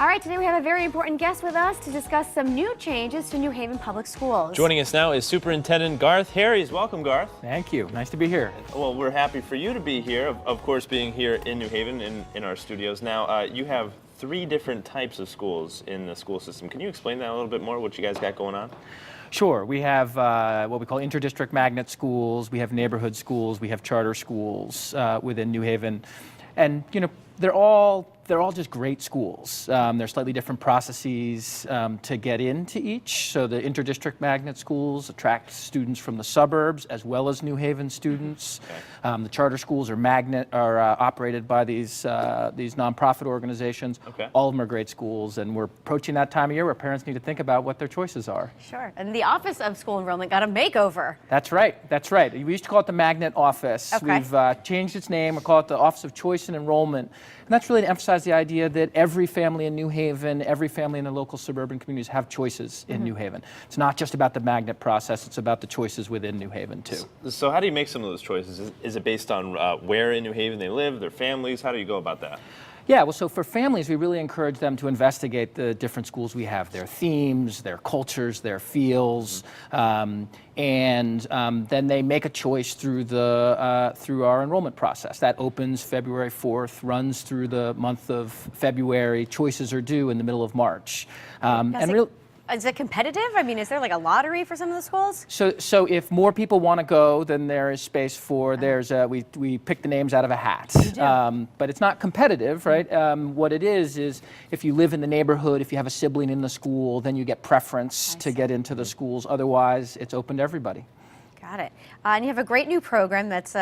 All right, today we have a very important guest with us to discuss some new changes to New Haven Public Schools. Joining us now is Superintendent Garth Harries. Welcome, Garth. Thank you. Nice to be here. Well, we're happy for you to be here, of course, being here in New Haven in our studios. Now, you have 3 different types of schools in the school system. Can you explain that a little bit more, what you guys got going on? Sure. We have what we call interdistrict magnet schools. We have neighborhood schools. We have charter schools within New Haven. And, you know, they're all just great schools. They're slightly different processes to get into each. So the interdistrict magnet schools attract students from the suburbs as well as New Haven students. Okay. The charter schools are operated by these nonprofit organizations. Okay. All of them are great schools, and we're approaching that time of year where parents need to think about what their choices are. Sure. And the Office of School Enrollment got a makeover. That's right. That's right. We used to call it the Magnet Office. Okay. We've changed its name. We call it the Office of Choice and Enrollment. And that's really to emphasize the idea that every family in New Haven, every family in the local suburban communities have choices in New Haven. It's not just about the magnet process, it's about the choices within New Haven too. So how do you make some of those choices? Is it based on where in New Haven they live, their families? How do you go about that? Yeah, well, so for families, we really encourage them to investigate the different schools we have, their themes, their cultures, their feels, and then they make a choice through our enrollment process. That opens February 4th, runs through the month of February. Choices are due in the middle of March. Is it competitive? I mean, is there like a lottery for some of the schools? So if more people want to go, then there is space for, we pick the names out of a hat. But it's not competitive, right? What it is if you live in the neighborhood, if you have a sibling in the school, then you get preference to get into the schools. Otherwise, it's open to everybody. Got it. And you have a great new program that's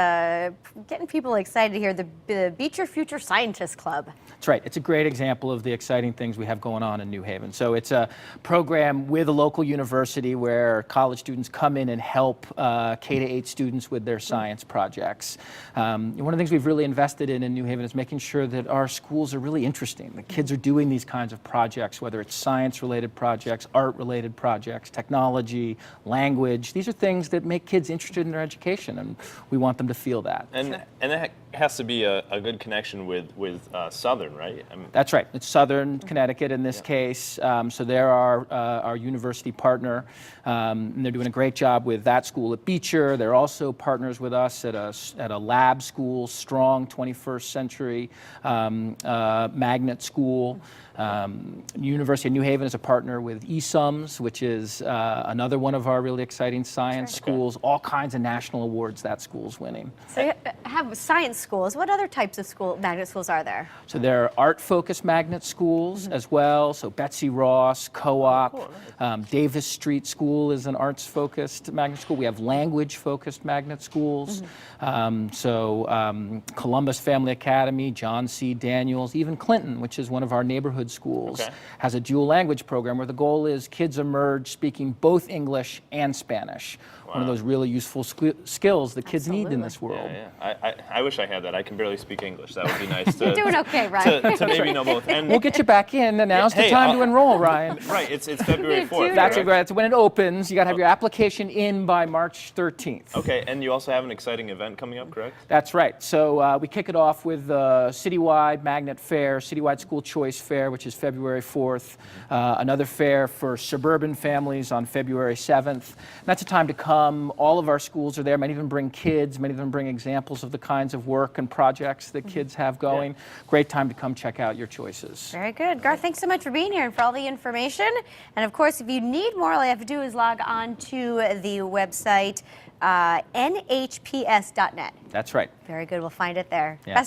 getting people excited to hear, the Beat Your Future Scientist Club. That's right. It's a great example of the exciting things we have going on in New Haven. So it's a program with a local university where college students come in and help K-8 students with their science projects. One of the things we've really invested in New Haven is making sure that our schools are really interesting. The kids are doing these kinds of projects, whether it's science-related projects, art-related projects, technology, language. These are things that make kids interested in their education, and we want them to feel that. And that has to be a good connection with Southern, right? That's right. It's Southern Connecticut in this case. So they're our university partner. And they're doing a great job with that school at Beecher. They're also partners with us at a lab school, strong 21st century magnet school. University of New Haven is a partner with ESUMS, which is another one of our really exciting science schools. All kinds of national awards that school's winning. So you have science schools. What other types of magnet schools are there? So there are art-focused magnet schools as well. So Betsy Ross, Co-op, Davis Street School is an arts-focused magnet school. We have language-focused magnet schools. Columbus Family Academy, John C. Daniels, even Clinton, which is one of our neighborhood schools, has a dual language program where the goal is kids emerge speaking both English and Spanish. Wow. One of those really useful skills that kids need in this world. Yeah. I wish I had that. I can barely speak English. That would be nice to, You're doing okay, Ryan. to maybe know both. And we'll get you back in, and now's the time to enroll, Ryan. Right, it's February 4th. That's when it opens. You got to have your application in by March 13th. Okay, and you also have an exciting event coming up, correct? That's right. So we kick it off with the citywide magnet fair, citywide school choice fair, which is February 4th. Another fair for suburban families on February 7th. And that's a time to come. All of our schools are there. Many of them bring kids. Many of them bring examples of the kinds of work and projects that kids have going. Great time to come check out your choices. Very good. Garth, thanks so much for being here and for all the information. And of course, if you need more, all you have to do is log on to the website nhps.net. That's right. Very good. We'll find it there. Yeah.